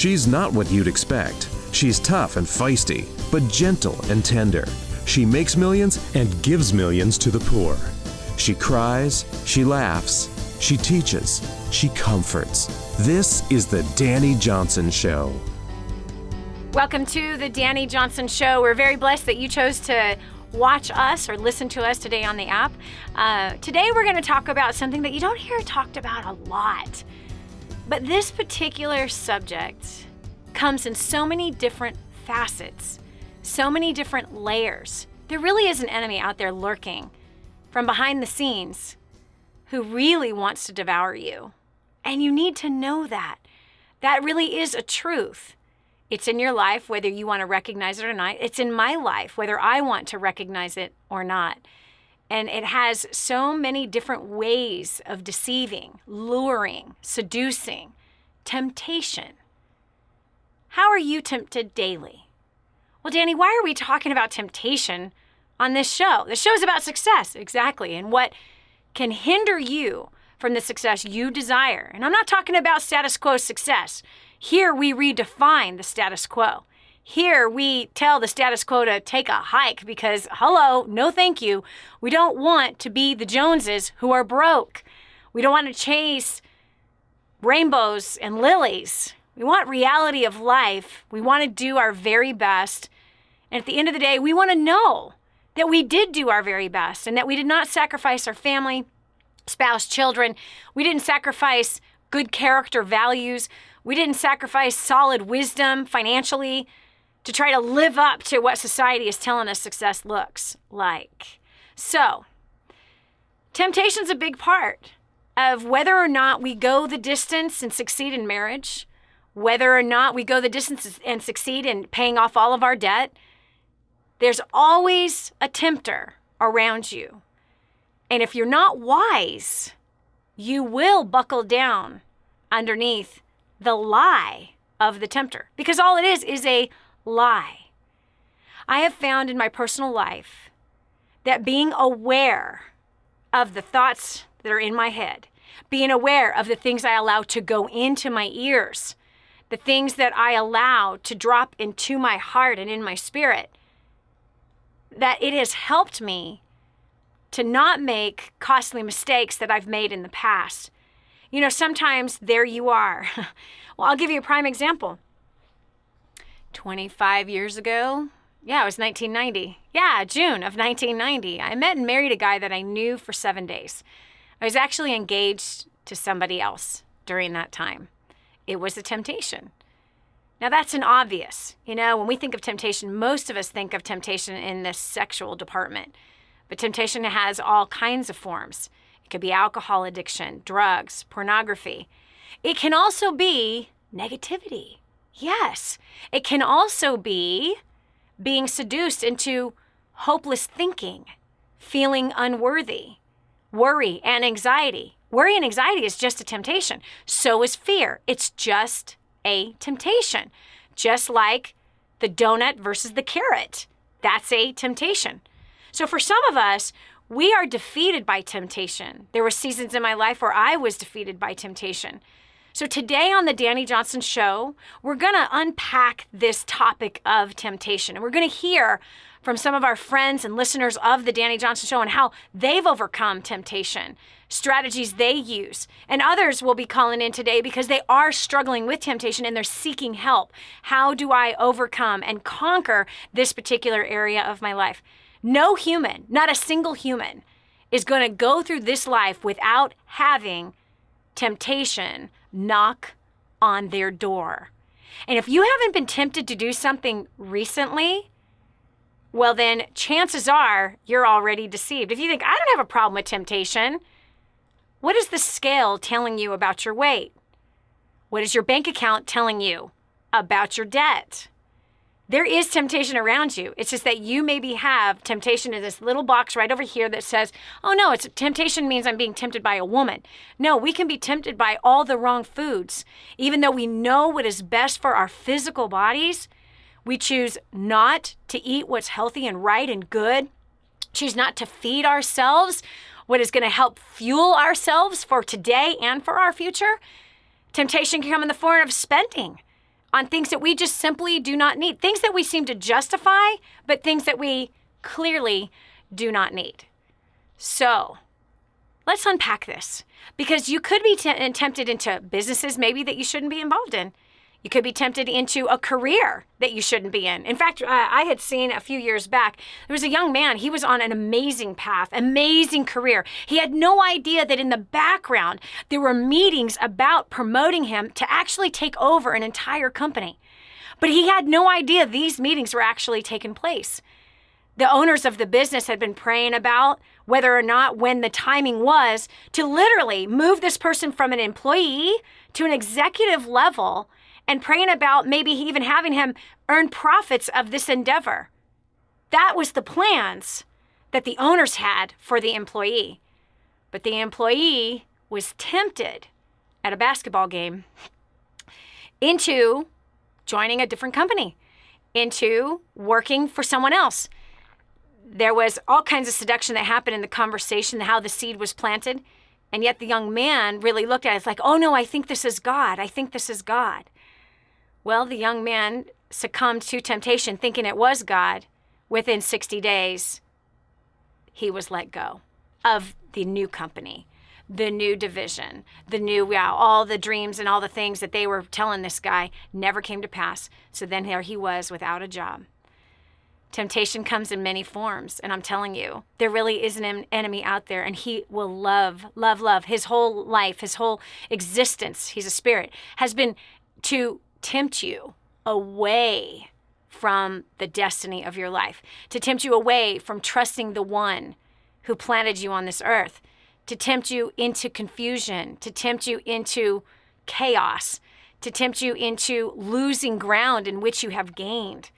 She's not what you'd expect. She's tough and feisty, but gentle and tender. She makes millions and gives millions to the poor. She cries, she laughs, she teaches, she comforts. This is the Dani Johnson Show. Welcome to the Dani Johnson Show. We're very blessed that you chose to watch us or listen to us today on the app. Today we're going to talk about something that you don't hear talked about a lot. But this particular subject comes in so many different facets, so many different layers. There really is an enemy out there lurking from behind the scenes who really wants to devour you. And you need to know that. That really is a truth. It's in your life, whether you want to recognize it or not. It's in my life, whether I want to recognize it or not. And it has so many different ways of deceiving, luring, seducing, temptation. How are you tempted daily? Well, Dani, why are we talking about temptation on this show? The show is about success, exactly, and what can hinder you from the success you desire. And I'm not talking about status quo success. Here we redefine the status quo. Here we tell the status quo to take a hike because, hello, no thank you. We don't want to be the Joneses who are broke. We don't want to chase rainbows and lilies. We want reality of life. We want to do our very best. And at the end of the day, we want to know that we did do our very best and that we did not sacrifice our family, spouse, children. We didn't sacrifice good character values. We didn't sacrifice solid wisdom financially to try to live up to what society is telling us success looks like. So, temptation's a big part of whether or not we go the distance and succeed in marriage, whether or not we go the distance and succeed in paying off all of our debt. There's always a tempter around you. And if you're not wise, you will buckle down underneath the lie of the tempter, because all it is a lie. I have found in my personal life that being aware of the thoughts that are in my head, being aware of the things I allow to go into my ears, the things that I allow to drop into my heart and in my spirit, that it has helped me to not make costly mistakes that I've made in the past. You know, sometimes there you are. Well, I'll give you a prime example. 25 years ago, it was 1990. June of 1990. I met and married a guy that I knew for 7 days. I was actually engaged to somebody else during that time. It was a temptation. Now that's an obvious. You know, when we think of temptation, most of us think of temptation in the sexual department. But temptation has all kinds of forms. It could be alcohol addiction, drugs, pornography. It can also be negativity. Yes. It can also be being seduced into hopeless thinking, feeling unworthy, worry and anxiety. Worry and anxiety is just a temptation. So is fear. It's just a temptation. Just like the donut versus the carrot. That's a temptation. So for some of us, we are defeated by temptation. There were seasons in my life where I was defeated by temptation. So today on the Dani Johnson Show, we're going to unpack this topic of temptation. And we're going to hear from some of our friends and listeners of the Dani Johnson Show and how they've overcome temptation, strategies they use. And others will be calling in today because they are struggling with temptation and they're seeking help. How do I overcome and conquer this particular area of my life? No human, not a single human, is going to go through this life without having temptation knock on their door. And if you haven't been tempted to do something recently, well then chances are you're already deceived. If you think, I don't have a problem with temptation, what is the scale telling you about your weight? What is your bank account telling you about your debt? There is temptation around you. It's just that you maybe have temptation in this little box right over here that says, oh no, it's temptation means I'm being tempted by a woman. No, we can be tempted by all the wrong foods. Even though we know what is best for our physical bodies, we choose not to eat what's healthy and right and good, choose not to feed ourselves what is going to help fuel ourselves for today and for our future. Temptation can come in the form of spending on things that we just simply do not need, things that we seem to justify, but things that we clearly do not need. So let's unpack this, because you could be tempted into businesses maybe that you shouldn't be involved in. You could be tempted into a career that you shouldn't be in. In fact, I had seen a few years back, there was a young man, he was on an amazing path, amazing career. He had no idea that in the background, there were meetings about promoting him to actually take over an entire company. But he had no idea these meetings were actually taking place. The owners of the business had been praying about whether or not, when the timing was, to literally move this person from an employee to an executive level, and praying about maybe even having him earn profits of this endeavor. That was the plans that the owners had for the employee. But the employee was tempted at a basketball game into joining a different company, into working for someone else. There was all kinds of seduction that happened in the conversation, how the seed was planted. And yet the young man really looked at it, it's like, oh no, I think this is God. I think this is God. Well, the young man succumbed to temptation, thinking it was God. Within 60 days, he was let go of the new company, the new division, all the dreams and all the things that they were telling this guy never came to pass. So then there he was without a job. Temptation comes in many forms, and I'm telling you, there really is an enemy out there, and he will love. His whole life, his whole existence, he's a spirit, has been to tempt you away from the destiny of your life, to tempt you away from trusting the one who planted you on this earth, to tempt you into confusion, to tempt you into chaos, to tempt you into losing ground in which you have gained.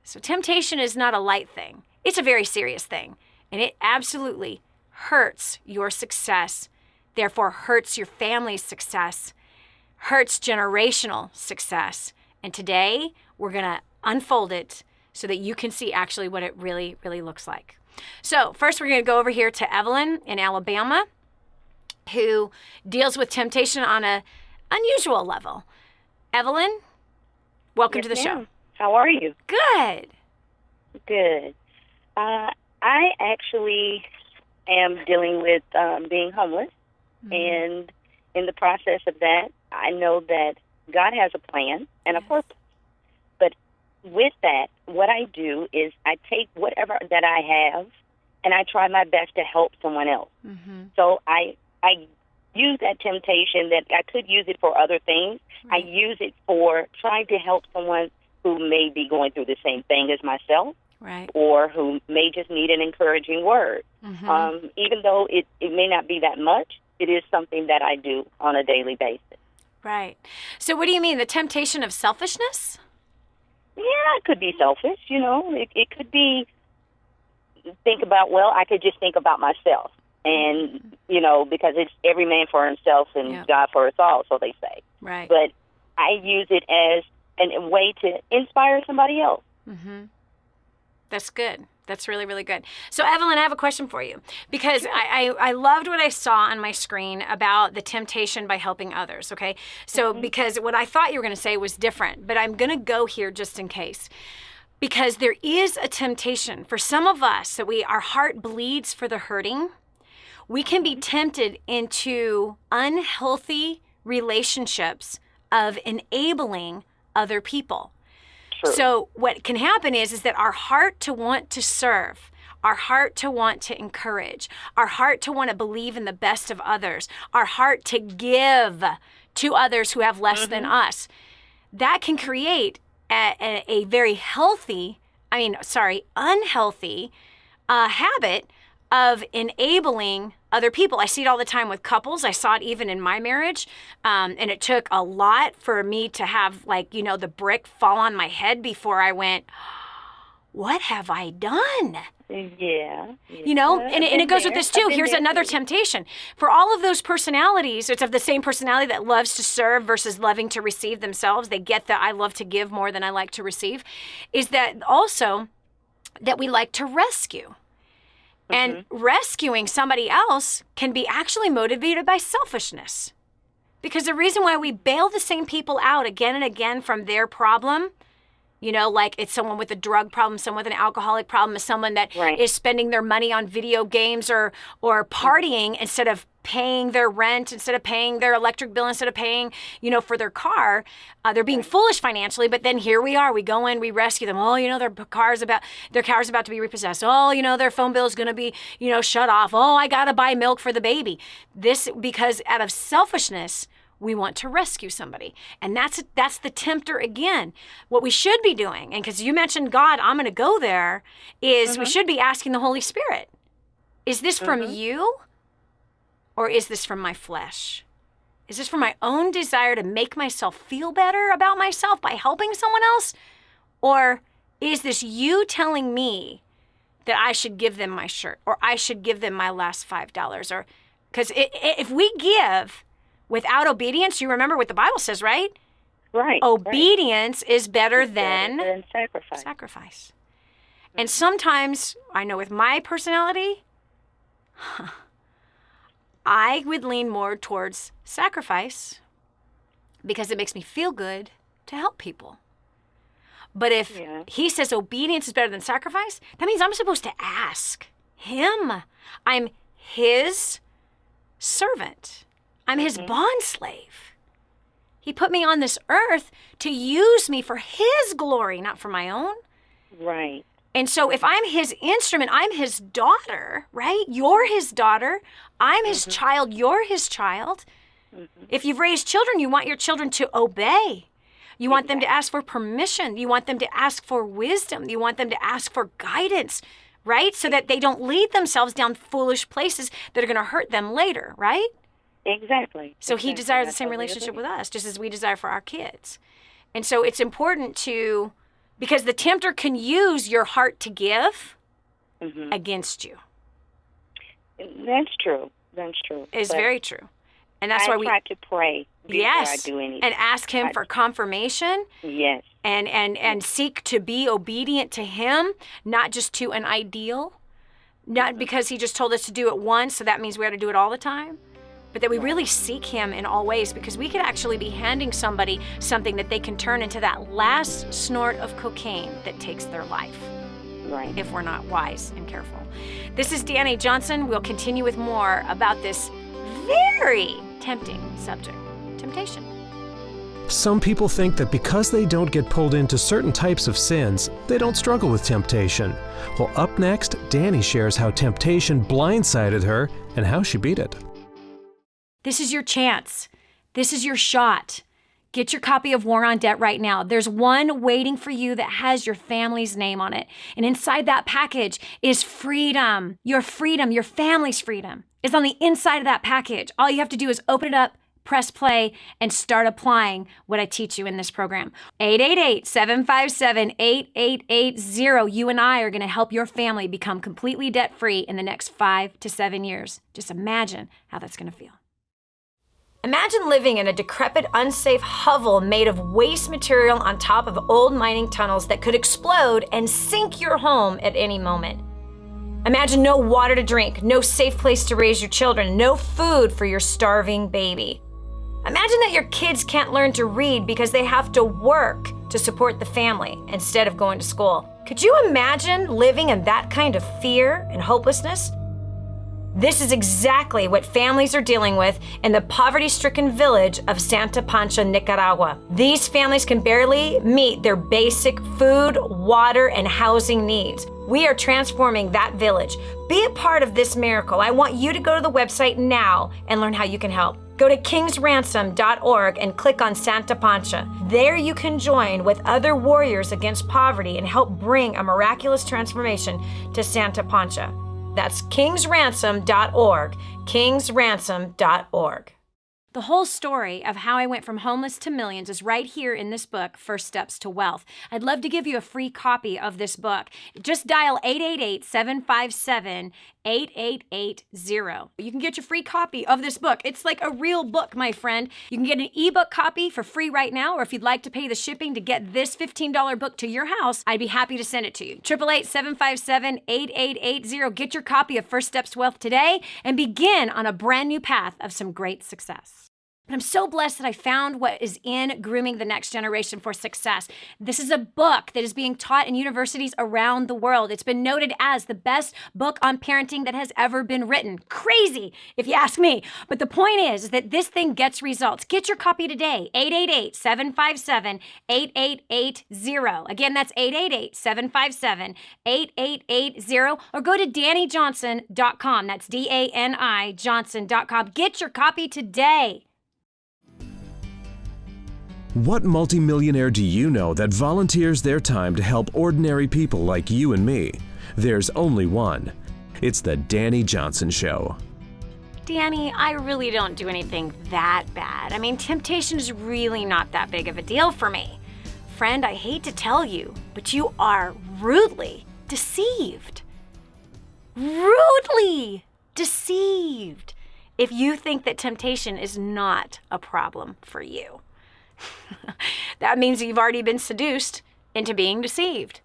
So temptation is not a light thing. It's a very serious thing, and it absolutely hurts your success, therefore hurts your family's success, hurts generational success. And today, we're going to unfold it so that you can see actually what it really, really looks like. So first, we're going to go over here to Evelyn in Alabama, who deals with temptation on an unusual level. Evelyn, welcome to the show. How are you? Good. Good. I actually am dealing with being homeless, and in the process of that, I know that God has a plan and a purpose. But with that, what I do is I take whatever that I have, and I try my best to help someone else. Mm-hmm. So I use that temptation that I could use it for other things. Right. I use it for trying to help someone who may be going through the same thing as myself, right, or who may just need an encouraging word. Mm-hmm. Even though it may not be that much, it is something that I do on a daily basis. Right. So what do you mean, the temptation of selfishness? Yeah, it could be selfish, you know. It could be I could just think about myself. And, you know, because it's every man for himself and God for us all, so they say. Right. But I use it as a way to inspire somebody else. Mm-hmm. That's good. That's really, really good. So, Evelyn, I have a question for you, because I loved what I saw on my screen about the temptation by helping others, okay? So, because what I thought you were going to say was different, but I'm going to go here just in case. Because there is a temptation for some of us that our heart bleeds for the hurting. We can be tempted into unhealthy relationships of enabling other people. True. So what can happen is that our heart to want to serve, our heart to want to encourage, our heart to want to believe in the best of others, our heart to give to others who have less than us, that can create a very unhealthy habit of enabling other people. I see it all the time with couples. I saw it even in my marriage. And it took a lot for me to have, the brick fall on my head before I went, what have I done? Yeah. You know, and it goes with this too. Here's another temptation. For all of those personalities, it's of the same personality that loves to serve versus loving to receive themselves. They get that I love to give more than I like to receive. Is that also that we like to rescue. And rescuing somebody else can be actually motivated by selfishness. Because the reason why we bail the same people out again and again from their problem, you know, like it's someone with a drug problem, someone with an alcoholic problem, someone that is spending their money on video games or partying instead of paying their rent, instead of paying their electric bill, instead of paying, you know, for their car. They're being foolish financially, but then here we are. We go in, we rescue them. Oh, you know, their car's about to be repossessed. Oh, you know, their phone bill is going to be, you know, shut off. Oh, I got to buy milk for the baby. This because out of selfishness, we want to rescue somebody. And that's the tempter again. What we should be doing, and because you mentioned God, I'm going to go there, is we should be asking the Holy Spirit, is this from you or is this from my flesh? Is this from my own desire to make myself feel better about myself by helping someone else? Or is this you telling me that I should give them my shirt or I should give them my last $5? Or because if we give without obedience, you remember what the Bible says, right? Right. Obedience is better than sacrifice. And sometimes, I know with my personality, I would lean more towards sacrifice because it makes me feel good to help people. But if he says obedience is better than sacrifice, that means I'm supposed to ask him. I'm his servant. I'm his bond slave. He put me on this earth to use me for his glory, not for my own. Right. And so if I'm his instrument, I'm his daughter, right? You're his daughter. I'm his child. You're his child. If you've raised children, you want your children to obey. You want them to ask for permission. You want them to ask for wisdom. You want them to ask for guidance, right? So that they don't lead themselves down foolish places that are going to hurt them later, right? Exactly. So he desires the same relationship with us, just as we desire for our kids. And so it's important to, because the tempter can use your heart to give against you. That's true. That's true. It's very true. And that's why we try to pray before I do anything. And ask him for confirmation. Yes. And seek to be obedient to him, not just to an ideal. Not because he just told us to do it once, so that means we have to do it all the time. But that we really seek him in all ways, because we could actually be handing somebody something that they can turn into that last snort of cocaine that takes their life. Right. If we're not wise and careful. This is Dani Johnson. We'll continue with more about this very tempting subject, temptation. Some people think that because they don't get pulled into certain types of sins, they don't struggle with temptation. Well, up next, Dani shares how temptation blindsided her and how she beat it. This is your chance. This is your shot. Get your copy of War on Debt right now. There's one waiting for you that has your family's name on it. And inside that package is freedom. Your family's freedom is on the inside of that package. All you have to do is open it up, press play, and start applying what I teach you in this program. 888-757-8880. You and I are going to help your family become completely debt-free in the next 5 to 7 years. Just imagine how that's going to feel. Imagine living in a decrepit, unsafe hovel made of waste material on top of old mining tunnels that could explode and sink your home at any moment. Imagine no water to drink, no safe place to raise your children, no food for your starving baby. Imagine that your kids can't learn to read because they have to work to support the family instead of going to school. Could you imagine living in that kind of fear and hopelessness? This is exactly what families are dealing with in the poverty-stricken village of Santa Pancha, Nicaragua. These families can barely meet their basic food, water, and housing needs. We are transforming that village. Be a part of this miracle. I want you to go to the website now and learn how you can help. Go to kingsransom.org and click on Santa Pancha. There you can join with other warriors against poverty and help bring a miraculous transformation to Santa Pancha. That's kingsransom.org, kingsransom.org. The whole story of how I went from homeless to millions is right here in this book, First Steps to Wealth. I'd love to give you a free copy of this book. Just dial 888-757-8880. You can get your free copy of this book. It's like a real book, my friend. You can get an ebook copy for free right now, or if you'd like to pay the shipping to get this $15 book to your house, I'd be happy to send it to you. 888-757-8880. Get your copy of First Steps to Wealth today and begin on a brand new path of some great success. But I'm so blessed that I found what is in Grooming the Next Generation for Success. This is a book that is being taught in universities around the world. It's been noted as the best book on parenting that has ever been written. Crazy, if you ask me. But the point is that this thing gets results. Get your copy today, 888-757-8880. Again, that's 888-757-8880. Or go to DaniJohnson.com. That's DANI Johnson.com. Get your copy today. What multimillionaire do you know that volunteers their time to help ordinary people like you and me? There's only one. It's the Dani Johnson Show. Dani, I really don't do anything that bad. I mean, temptation is really not that big of a deal for me. Friend, I hate to tell you, but you are rudely deceived. Rudely deceived if you think that temptation is not a problem for you. That means that you've already been seduced into being deceived.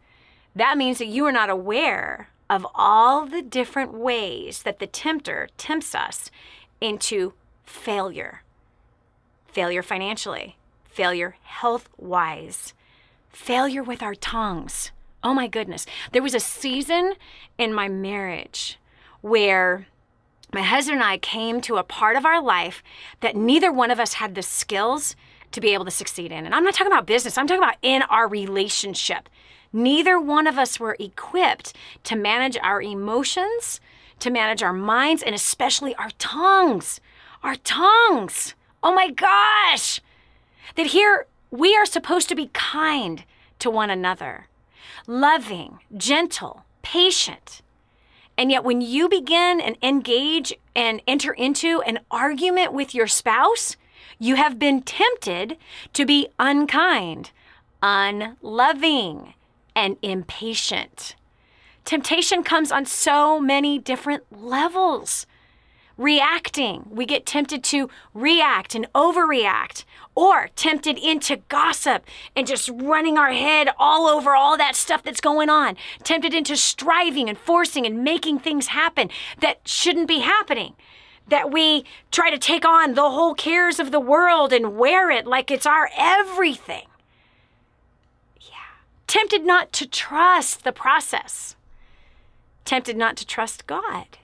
That means that you are not aware of all the different ways that the tempter tempts us into failure. Failure financially, failure health-wise, failure with our tongues. Oh my goodness. There was a season in my marriage where my husband and I came to a part of our life that neither one of us had the skills to be able to succeed in. And I'm not talking about business. I'm talking about in our relationship. Neither one of us were equipped to manage our emotions, to manage our minds, and especially our tongues. Our tongues. Oh my gosh. That here we are supposed to be kind to one another, loving, gentle, patient. And yet when you begin and engage and enter into an argument with your spouse, you have been tempted to be unkind, unloving, and impatient. Temptation comes on so many different levels. Reacting, we get tempted to react and overreact, or tempted into gossip and just running our head all over all that stuff that's going on. Tempted into striving and forcing and making things happen that shouldn't be happening. That we try to take on the whole cares of the world and wear it like it's our everything. Yeah. Tempted not to trust the process. Tempted not to trust God,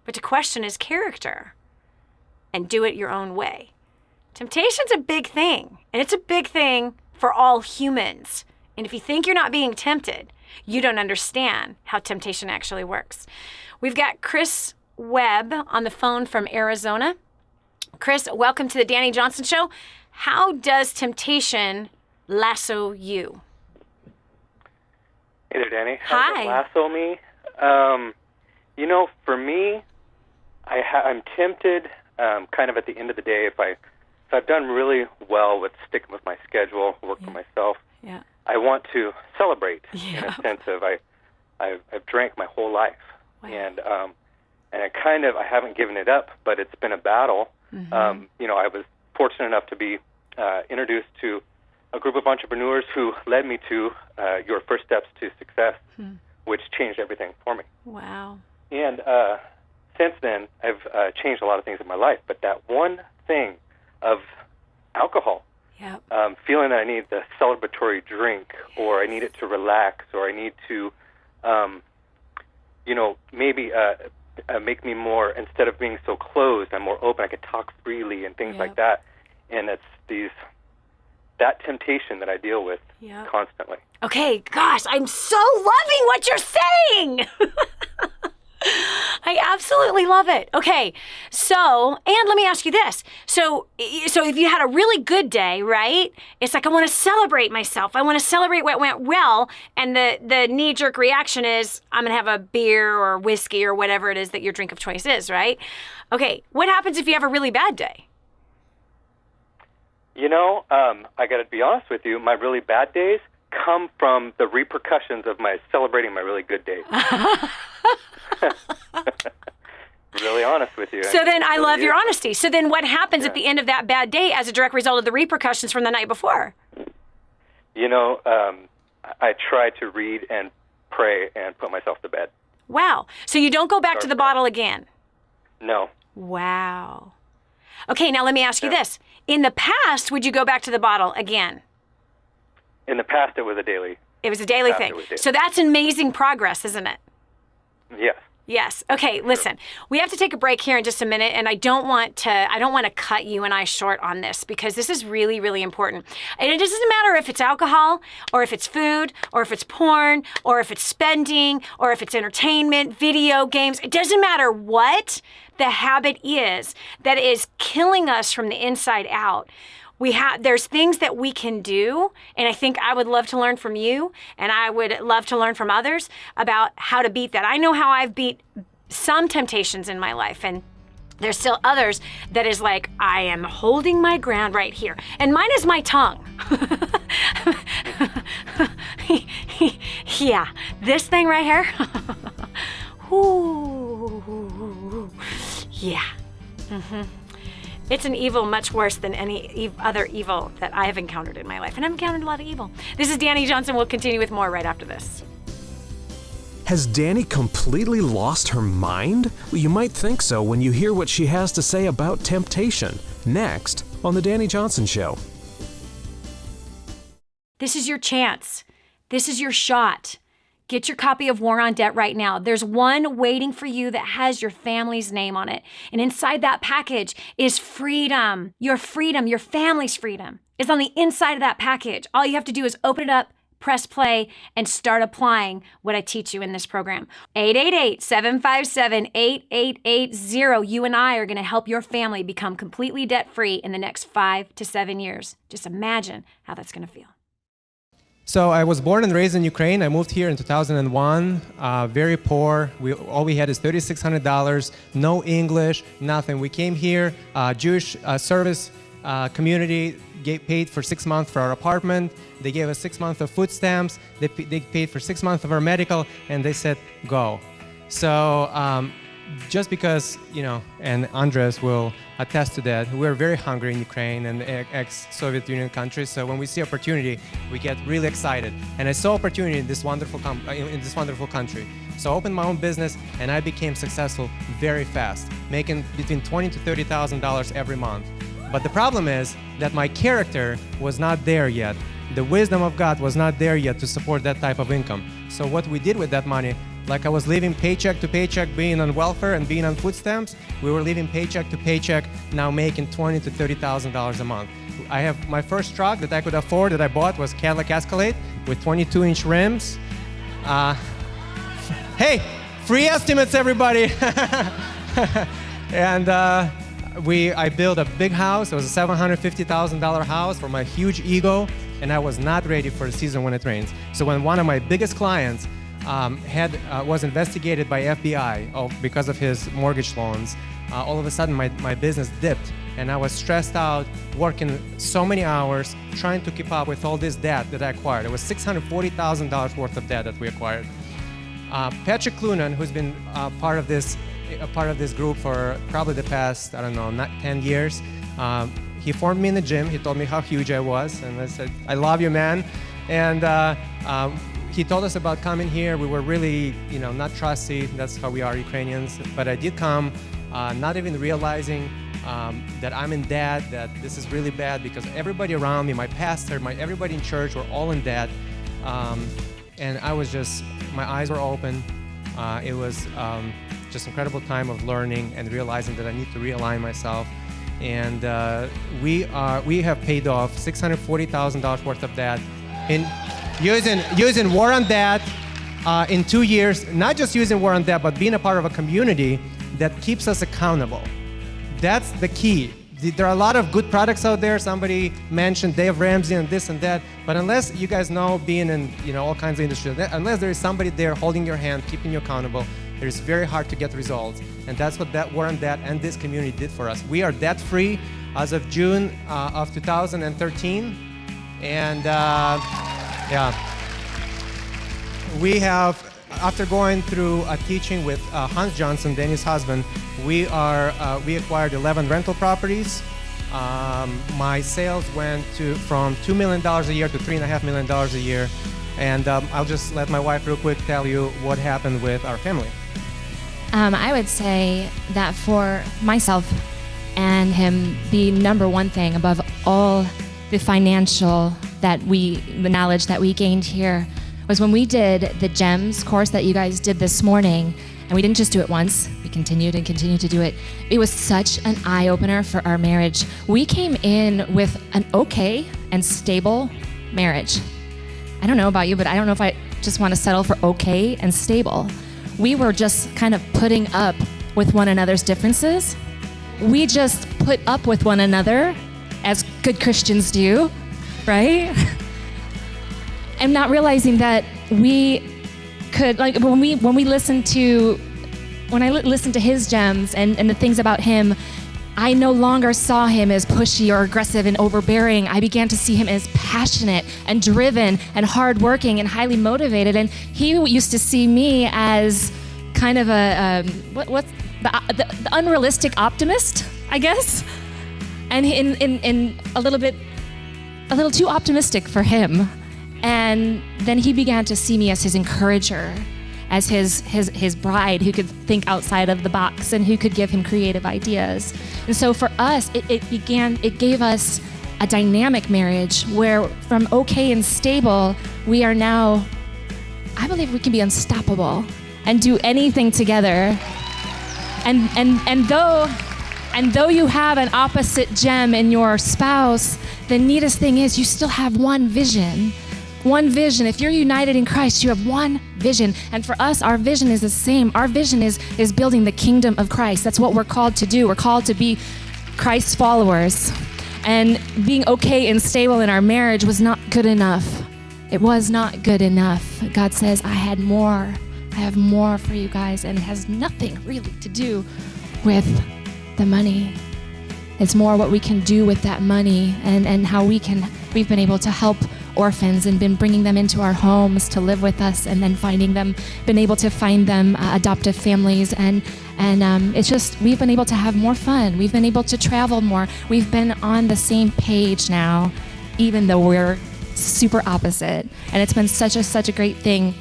but to question his character and do it your own way. Temptation's a big thing, and it's a big thing for all humans. And if you think you're not being tempted, you don't understand how temptation actually works. We've got Chris Webb on the phone from Arizona. Chris, welcome to the Dani Johnson Show. How does temptation lasso you? Hey there, Dani. Hi. How does it lasso me? For me, I'm tempted kind of at the end of the day if I've done really well with sticking with my schedule, work for myself. Yeah. I want to celebrate in a sense of I've drank my whole life. Wow. And I haven't given it up, but it's been a battle. Mm-hmm. I was fortunate enough to be introduced to a group of entrepreneurs who led me to Your First Steps to Success, which changed everything for me. Wow. And since then, I've changed a lot of things in my life, but that one thing of alcohol, yep. Feeling that I need the celebratory drink, or I need it to relax, or I need to, maybe make me more, instead of being so closed, I'm more open, I could talk freely and things like that. And it's that temptation that I deal with constantly. Okay, gosh, I'm so loving what you're saying. I absolutely love it. Okay, so, and let me ask you this. So if you had a really good day, right? It's like, I want to celebrate myself. I want to celebrate what went well. And the knee-jerk reaction is, I'm going to have a beer or whiskey or whatever it is that your drink of choice is, right? Okay, what happens if you have a really bad day? I got to be honest with you, my really bad days come from the repercussions of my celebrating my really good days. Really honest with you. So then I love your honesty. So then what happens at the end of that bad day as a direct result of the repercussions from the night before? I try to read and pray and put myself to bed. Wow. So you don't go back to the bottle again? No. Wow. Okay, now let me ask you this. In the past, would you go back to the bottle again? In the past, it was a daily. It was a daily thing. So that's amazing progress, isn't it? Yes. Yes. Okay, listen. We have to take a break here in just a minute, and I don't want to cut you and I short on this because this is really, really important. And it doesn't matter if it's alcohol or if it's food or if it's porn or if it's spending or if it's entertainment, video games. It doesn't matter what the habit is that is killing us from the inside out. There's things that we can do, and I think I would love to learn from you, and I would love to learn from others about how to beat that. I know how I've beat some temptations in my life, and there's still others that is like, I am holding my ground right here. And mine is my tongue. Yeah, this thing right here. Ooh, yeah. Mm-hmm. It's an evil much worse than any other evil that I have encountered in my life. And I've encountered a lot of evil. This is Dani Johnson. We'll continue with more right after this. Has Dani completely lost her mind? Well, you might think so when you hear what she has to say about temptation. Next on The Dani Johnson Show. This is your chance. This is your shot. Get your copy of War on Debt right now. There's one waiting for you that has your family's name on it. And inside that package is freedom. Your family's freedom is on the inside of that package. All you have to do is open it up, press play, and start applying what I teach you in this program. 888-757-8880. You and I are going to help your family become completely debt-free in the next 5 to 7 years. Just imagine how that's going to feel. So I was born and raised in Ukraine. I moved here in 2001, very poor. All we had is $3,600, no English, nothing. We came here, Jewish service community paid for 6 months for our apartment. They gave us 6 months of food stamps. They paid for 6 months of our medical, and they said, go. So just because, and Andres will attest to that, we're very hungry in Ukraine and ex-Soviet Union countries. So when we see opportunity, we get really excited. And I saw opportunity in this wonderful country. So I opened my own business, and I became successful very fast, making between $20,000 to $30,000 every month. But the problem is that my character was not there yet. The wisdom of God was not there yet to support that type of income. So what we did with that money, like I was living paycheck to paycheck, being on welfare and being on food stamps, we were living paycheck to paycheck, now making $20,000 to $30,000 a month. I have my first truck that I could afford that I bought was Cadillac Escalade with 22-inch rims. Hey, free estimates, everybody. And I built a big house. It was a $750,000 house for my huge ego, and I was not ready for the season when it rains. So when one of my biggest clients was investigated by FBI because of his mortgage loans, all of a sudden my business dipped, and I was stressed out, working so many hours, trying to keep up with all this debt that I acquired. It was $640,000 worth of debt that we acquired. Patrick Clunan, who's been part of this group for probably the past, 10 years, he formed me in the gym. He told me how huge I was, and I said, I love you, man. And he told us about coming here. We were really, not trusty. That's how we are, Ukrainians. But I did come, not even realizing that I'm in debt, that this is really bad, because everybody around me, my pastor, everybody in church were all in debt. And I was my eyes were open. It was just incredible time of learning and realizing that I need to realign myself. And we have paid off $640,000 worth of debt in using War on Debt in 2 years. Not just using War on Debt, but being a part of a community that keeps us accountable. That's the key. There are a lot of good products out there. Somebody mentioned Dave Ramsey and this and that, but unless you guys know, being in all kinds of industries, unless there is somebody there holding your hand, keeping you accountable, it is very hard to get results. And that's what that War on Debt and this community did for us. We are debt-free as of June of 2013, and we have, after going through a teaching with Hans Johnson, Dani's husband, we acquired 11 rental properties. My sales went from $2 million a year to $3.5 million a year. And I'll just let my wife real quick tell you what happened with our family. I would say that for myself and him the number one thing above all the financial the knowledge that we gained here was when we did the GEMS course that you guys did this morning, and we didn't just do it once, we continued and continued to do it. It was such an eye-opener for our marriage. We came in with an okay and stable marriage. I don't know about you, but I don't know if I just want to settle for okay and stable. We were just kind of putting up with one another's differences. We just put up with one another as good Christians do, right? And not realizing that we could, like when I listened to his gems and the things about him, I no longer saw him as pushy or aggressive and overbearing. I began to see him as passionate and driven and hardworking and highly motivated. And he used to see me as kind of what's the unrealistic optimist, I guess, and in a little too optimistic for him. And then he began to see me as his encourager, as his bride who could think outside of the box and who could give him creative ideas. And so for us, it gave us a dynamic marriage where from okay and stable, we are now, I believe we can be unstoppable and do anything together. And though you have an opposite gem in your spouse, the neatest thing is you still have one vision. One vision. If you're united in Christ, you have one vision. And for us, our vision is the same. Our vision is building the kingdom of Christ. That's what we're called to do. We're called to be Christ's followers. And being okay and stable in our marriage was not good enough. It was not good enough. God says, I have more for you guys, and it has nothing really to do with the money. It's more what we can do with that money and how we've been able to help orphans and been bringing them into our homes to live with us, and then been able to find them adoptive families, and it's just, we've been able to have more fun. We've been able to travel more. We've been on the same page now, even though we're super opposite, and it's been such a great thing.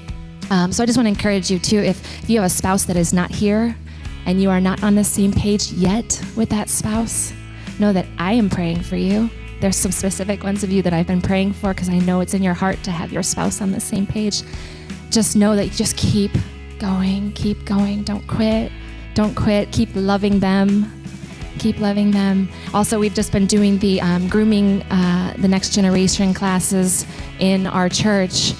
So I just want to encourage you too, if you have a spouse that is not here and you are not on the same page yet with that spouse, know that I am praying for you. There's some specific ones of you that I've been praying for because I know it's in your heart to have your spouse on the same page. Just know that you just keep going. Don't quit. Keep loving them. Also, we've just been doing the Grooming, the next generation classes in our church,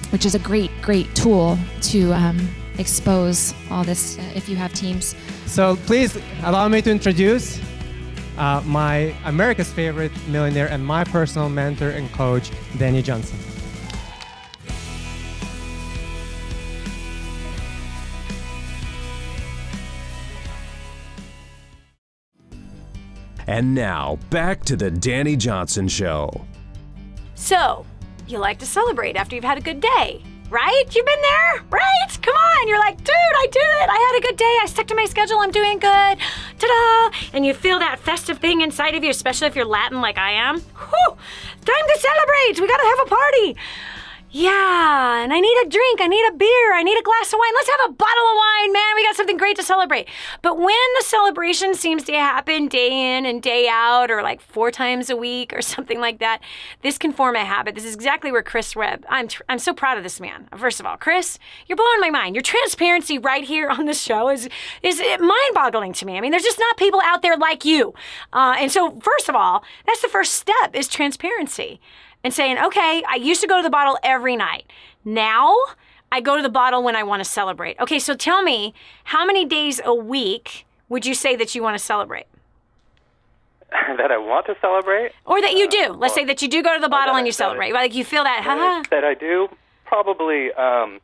which is a great tool to expose all this if you have teams. So please allow me to introduce my America's favorite millionaire and my personal mentor and coach, Dani Johnson. And now, back to the Dani Johnson Show. So, you like to celebrate after you've had a good day, right? You've been there, right? Come on, you're like, dude, I did it. I had a good day. I stuck to my schedule. I'm doing good. Ta-da! And you feel that festive thing inside of you, especially if you're Latin like I am. Whew! Time to celebrate. We gotta have a party. Yeah, and I need a drink, I need a beer, I need a glass of wine. Let's have a bottle of wine, man. We got something great to celebrate. But when the celebration seems to happen day in and day out, or like 4 times a week or something like that, this can form a habit. This is exactly where Chris Webb, I'm so proud of this man. First of all, Chris, you're blowing my mind. Your transparency right here on the show is mind-boggling to me. I mean, there's just not people out there like you. And so, first of all, that's the first step, is transparency. And saying, okay, I used to go to the bottle every night. Now I go to the bottle when I want to celebrate. Okay, so tell me, how many days a week would you say that you want to celebrate? That I want to celebrate? Or that you do. Let's say that you do go to the bottle and you celebrate. Like you feel that, That I do, probably, I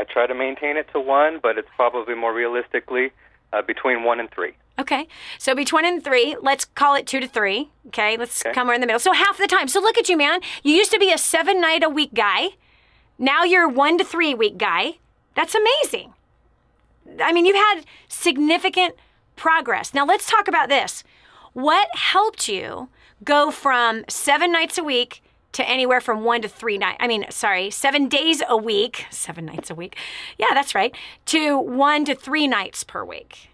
try to maintain it to 1, but it's probably more realistically between 1 and 3. Okay, so between 1 and 3, let's call it 2 to 3. Okay, let's come right in the middle. So half the time. So look at you, man. You used to be a 7-night-a-week guy. Now you're 1 to 3 week guy. That's amazing. I mean, you've had significant progress. Now let's talk about this. What helped you go from 7 nights a week to anywhere from 1 to 3 nights? 7 days a week, 7 nights a week. Yeah, that's right. To 1 to 3 nights per week.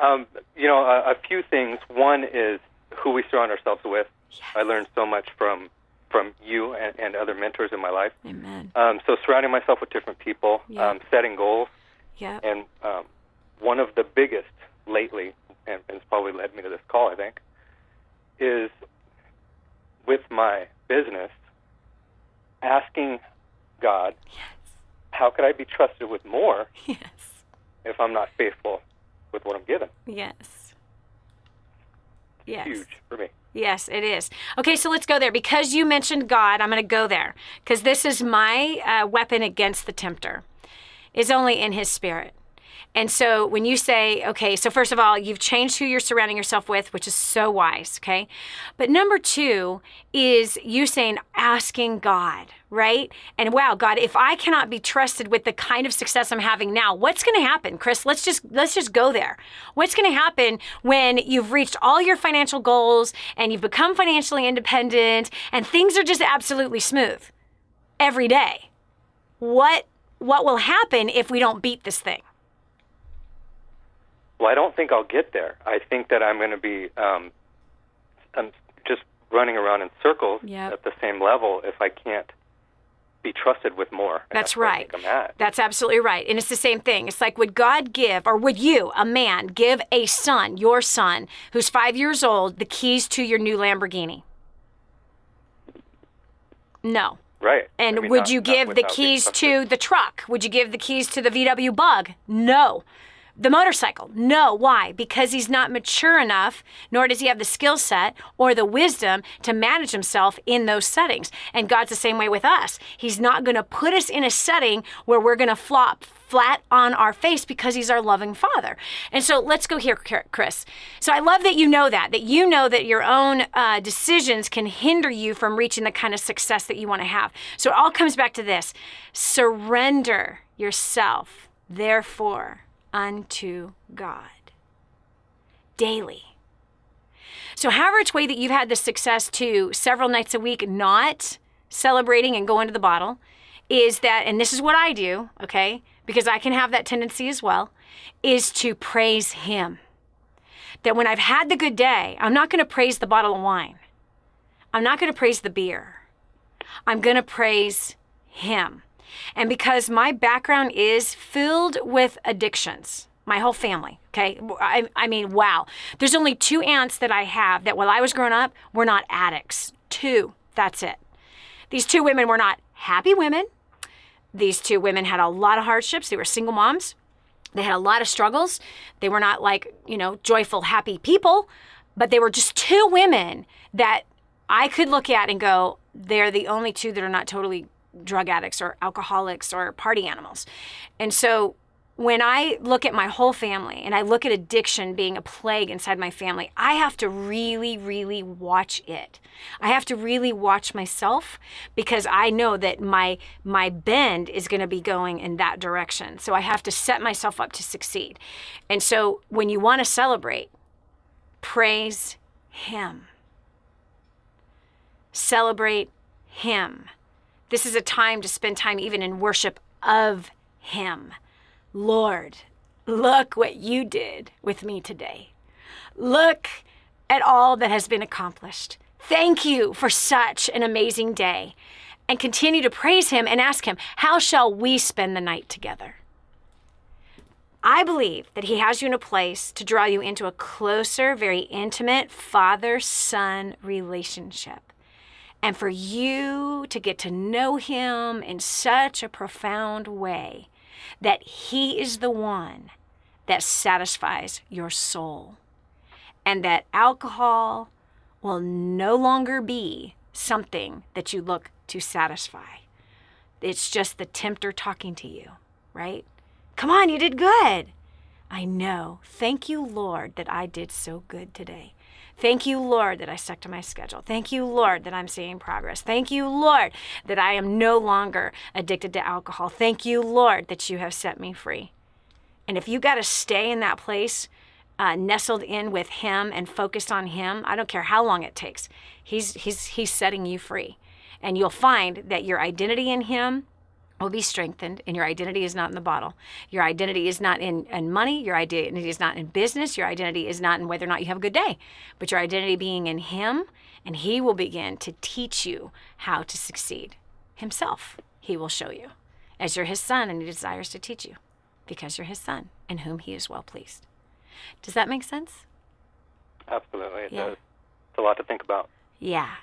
A few things. One is who we surround ourselves with. Yes. I learned so much from you and other mentors in my life. Amen. So surrounding myself with different people, setting goals. Yeah. And one of the biggest lately, and it's probably led me to this call, I think, is with my business, asking God, how could I be trusted with more if I'm not faithful with what I'm given? Yes. Yes. Huge for me. Yes, it is. Okay, so let's go there. Because you mentioned God, I'm going to go there. Because this is my weapon against the tempter. Is only in his spirit. And so when you say, okay, so first of all, you've changed who you're surrounding yourself with, which is so wise, okay? But number two is you saying, asking God, right? And wow, God, if I cannot be trusted with the kind of success I'm having now, what's going to happen? Chris, let's just go there. What's going to happen when you've reached all your financial goals and you've become financially independent and things are just absolutely smooth every day? What will happen if we don't beat this thing? Well, I don't think I'll get there. I think that I'm going to be I'm just running around in circles at the same level if I can't be trusted with more. That's right. I think I'm at. That's absolutely right. And it's the same thing. It's like, would God give, or would you, a man, give a son, your son, who's 5 years old, the keys to your new Lamborghini? No. Right. And I mean, would you give the keys to the truck? Would you give the keys to the VW Bug? No. The motorcycle? No. Why? Because he's not mature enough, nor does he have the skill set or the wisdom to manage himself in those settings. And God's the same way with us. He's not going to put us in a setting where we're going to flop flat on our face because he's our loving Father. And so let's go here, Chris. So I love that you know that your own decisions can hinder you from reaching the kind of success that you want to have. So it all comes back to this. Surrender yourself, therefore, unto God daily. So however it's way that you've had the success to several nights a week not celebrating and going to the bottle is that, and this is what I do, okay, because I can have that tendency as well, is to praise him. That when I've had the good day, I'm not going to praise the bottle of wine. I'm not going to praise the beer. I'm going to praise him. And because my background is filled with addictions, my whole family, okay? I mean, wow. There's only 2 aunts that I have that while I was growing up were not addicts. 2, that's it. These 2 women were not happy women. These 2 women had a lot of hardships. They were single moms. They had a lot of struggles. They were not like, joyful, happy people, but they were just 2 women that I could look at and go, they're the only 2 that are not totally drug addicts or alcoholics or party animals. And so when I look at my whole family and I look at addiction being a plague inside my family, I have to really, really watch it. I have to really watch myself because I know that my bend is going to be going in that direction. So I have to set myself up to succeed. And so when you want to celebrate, praise him. Celebrate him. This is a time to spend time even in worship of him. Lord, look what you did with me today. Look at all that has been accomplished. Thank you for such an amazing day. And continue to praise him and ask him, how shall we spend the night together? I believe that he has you in a place to draw you into a closer, very intimate father-son relationship. And for you to get to know him in such a profound way that he is the one that satisfies your soul. And that alcohol will no longer be something that you look to satisfy. It's just the tempter talking to you, right? Come on, you did good. I know. Thank you, Lord, that I did so good today. Thank you, Lord, that I stuck to my schedule. Thank you, Lord, that I'm seeing progress. Thank you, Lord, that I am no longer addicted to alcohol. Thank you, Lord, that you have set me free. And if you got to stay in that place, nestled in with him and focused on him, I don't care how long it takes. He's setting you free. And you'll find that your identity in him will be strengthened, and your identity is not in the bottle. Your identity is not in money. Your identity is not in business. Your identity is not in whether or not you have a good day, but your identity being in him, and he will begin to teach you how to succeed himself. He will show you as you're his son, and he desires to teach you because you're his son in whom he is well pleased. Does that make sense? Absolutely, it does. It's a lot to think about. Yeah.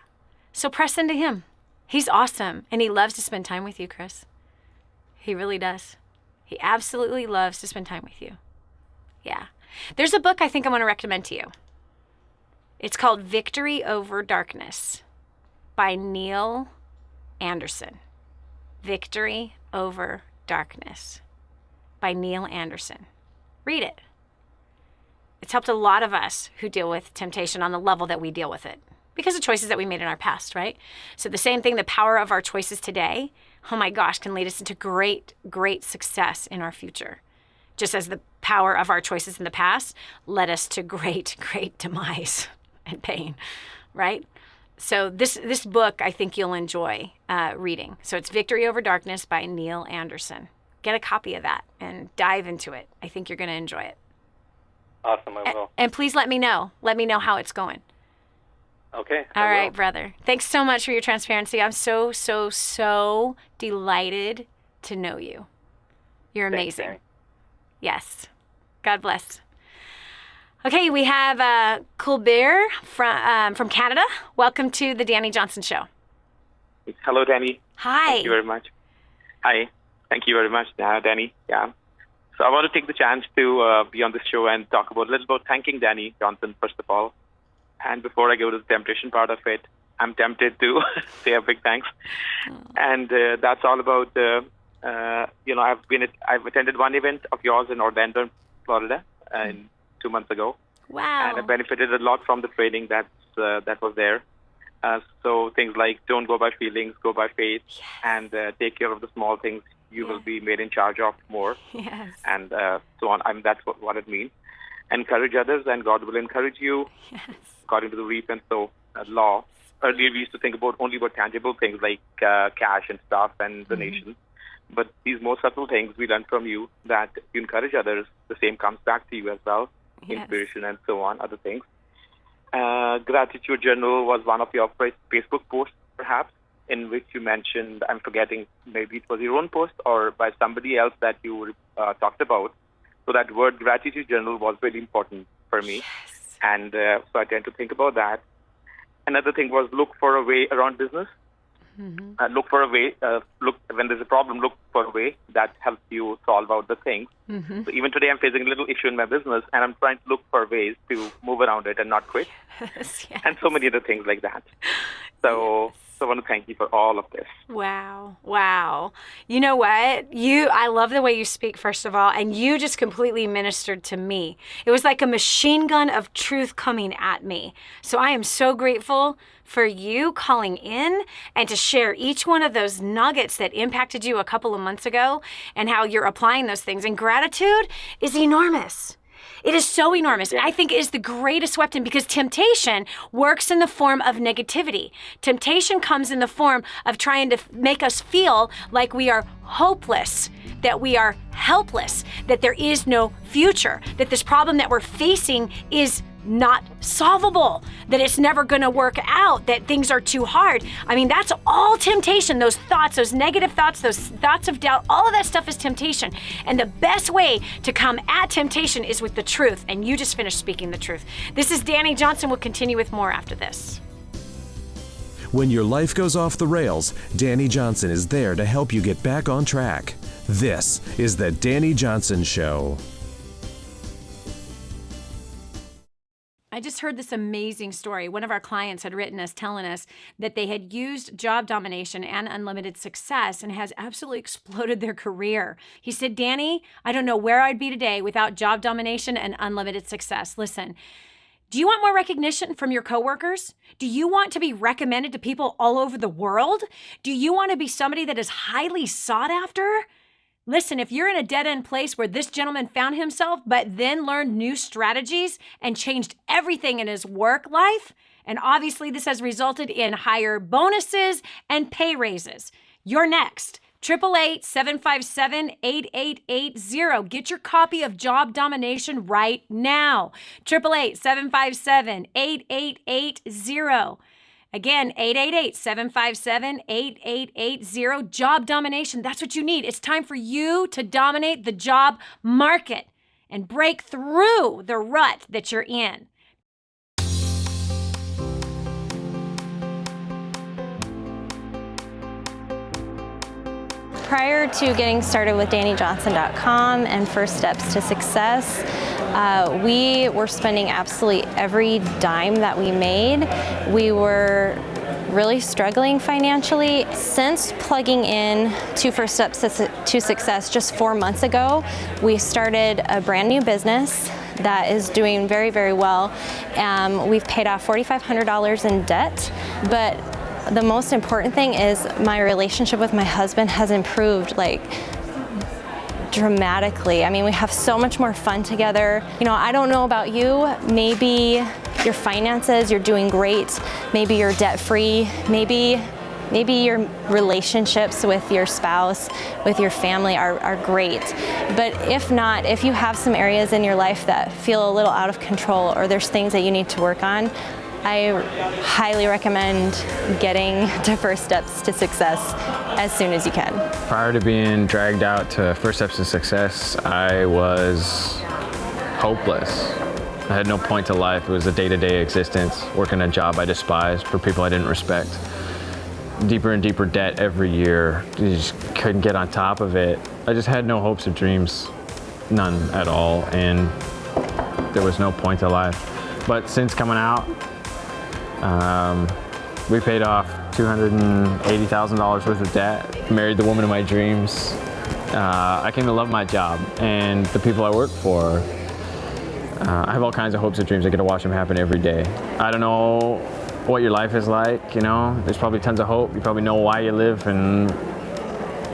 So press into him. He's awesome, and he loves to spend time with you, Chris. He really does. He absolutely loves to spend time with you. Yeah. There's a book I think I want to recommend to you. It's called Victory Over Darkness by Neil Anderson. Victory Over Darkness by Neil Anderson. Read it. It's helped a lot of us who deal with temptation on the level that we deal with it because of choices that we made in our past, right? So the same thing, the power of our choices today, oh my gosh, can lead us into great, great success in our future. Just as the power of our choices in the past led us to great, great demise and pain, right? So this book, I think you'll enjoy reading. So it's Victory Over Darkness by Neil Anderson. Get a copy of that and dive into it. I think you're going to enjoy it. Awesome, I will. And please let me know. Let me know how it's going. Okay. All right, brother. Thanks so much for your transparency. I'm so, so, so delighted to know you. You're amazing. Thanks, yes. God bless. Okay, we have Kulbir from Canada. Welcome to the Dani Johnson Show. Hello, Dani. Hi. Thank you very much. Hi. Thank you very much, Dani. Yeah. So I want to take the chance to be on this show and talk a little about thanking Dani Johnson, first of all. And before I go to the temptation part of it, I'm tempted to say a big thanks. And that's all about, I've attended one event of yours in Orlando, Florida, 2 months ago. Wow. And I benefited a lot from the training that was there. So things like don't go by feelings, go by faith, and take care of the small things. You will be made in charge of more, and so on. That's what it means. Encourage others, and God will encourage you, according to the reap and sow law. Earlier, we used to think only about tangible things like cash and stuff and donations. But these more subtle things we learn from you, that if you encourage others, the same comes back to you as well. Inspiration and so on, other things. Gratitude Journal was one of your Facebook posts, perhaps, in which you mentioned, I'm forgetting, maybe it was your own post or by somebody else that you talked about. So that word Gratitude Journal was really important for me. And so I tend to think about that. Another thing was look for a way around business. Look for a way, when there's a problem, look for a way that helps you solve out the things. So even today I'm facing a little issue in my business and I'm trying to look for ways to move around it and not quit. And so many other things like that. So I want to thank you for all of this. Wow. You know what? I love the way you speak, first of all, and you just completely ministered to me. It was like a machine gun of truth coming at me. So I am so grateful for you calling in and to share each one of those nuggets that impacted you a couple of months ago and how you're applying those things. And gratitude is enormous. It is so enormous. I think it is the greatest weapon because temptation works in the form of negativity. Temptation comes in the form of trying to make us feel like we are hopeless, that we are helpless, that there is no future, that this problem that we're facing is not solvable, that it's never going to work out, that things are too hard. I mean, that's all temptation. Those thoughts, those negative thoughts, those thoughts of doubt, all of that stuff is temptation. And the best way to come at temptation is with the truth. And you just finished speaking the truth. This is Dani Johnson. We'll continue with more after this. When your life goes off the rails, Dani Johnson is there to help you get back on track. This is the Dani Johnson Show. I just heard this amazing story. One of our clients had written us telling us that they had used job domination and unlimited success and has absolutely exploded their career. He said, Dani, I don't know where I'd be today without job domination and unlimited success. Listen, do you want more recognition from your coworkers? Do you want to be recommended to people all over the world? Do you want to be somebody that is highly sought after? Listen, if you're in a dead-end place where this gentleman found himself, but then learned new strategies and changed everything in his work life, and obviously this has resulted in higher bonuses and pay raises, you're next. 888-757-8880. Get your copy of Job Domination right now. 888-757-8880. Again, 888-757-8880. Job Domination. That's what you need. It's time for you to dominate the job market and break through the rut that you're in. Prior to getting started with DaniJohnson.com and First Steps to Success, we were spending absolutely every dime that we made. We were really struggling financially. Since plugging in to First Steps to Success just 4 months ago, we started a brand new business that is doing very, very well. We've paid off $4,500 in debt, but the most important thing is my relationship with my husband has improved like dramatically. I mean, we have so much more fun together. You know, I don't know about you, maybe your finances, you're doing great. Maybe you're debt-free. Maybe your relationships with your spouse, with your family are great. But if not, if you have some areas in your life that feel a little out of control or there's things that you need to work on, I highly recommend getting to First Steps to Success as soon as you can. Prior to being dragged out to First Steps to Success, I was hopeless. I had no point to life. It was a day-to-day existence, working a job I despised for people I didn't respect. Deeper and deeper debt every year. You just couldn't get on top of it. I just had no hopes or dreams, none at all, and there was no point to life. But since coming out, we paid off $280,000 worth of debt, married the woman of my dreams. I came to love my job and the people I work for. I have all kinds of hopes and dreams. I get to watch them happen every day. I don't know what your life is like, you know. There's probably tons of hope. You probably know why you live and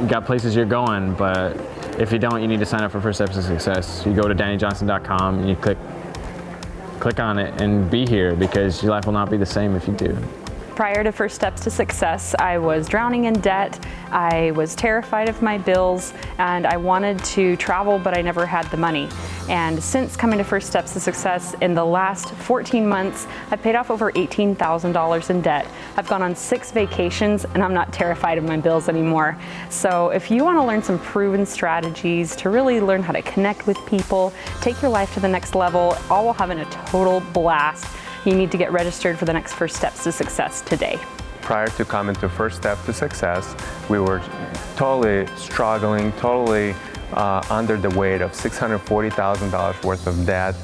you got places you're going, but if you don't, you need to sign up for First Steps to Success. You go to DaniJohnson.com and you click on it and be here, because your life will not be the same if you do. Prior to First Steps to Success, I was drowning in debt. I was terrified of my bills, and I wanted to travel, but I never had the money. And since coming to First Steps to Success, in the last 14 months, I've paid off over $18,000 in debt. I've gone on 6 vacations, and I'm not terrified of my bills anymore. So if you want to learn some proven strategies to really learn how to connect with people, take your life to the next level, all while having a total blast, you need to get registered for the next First Steps to Success today. Prior to coming to First Step to Success, we were totally struggling, totally under the weight of $640,000 worth of debt,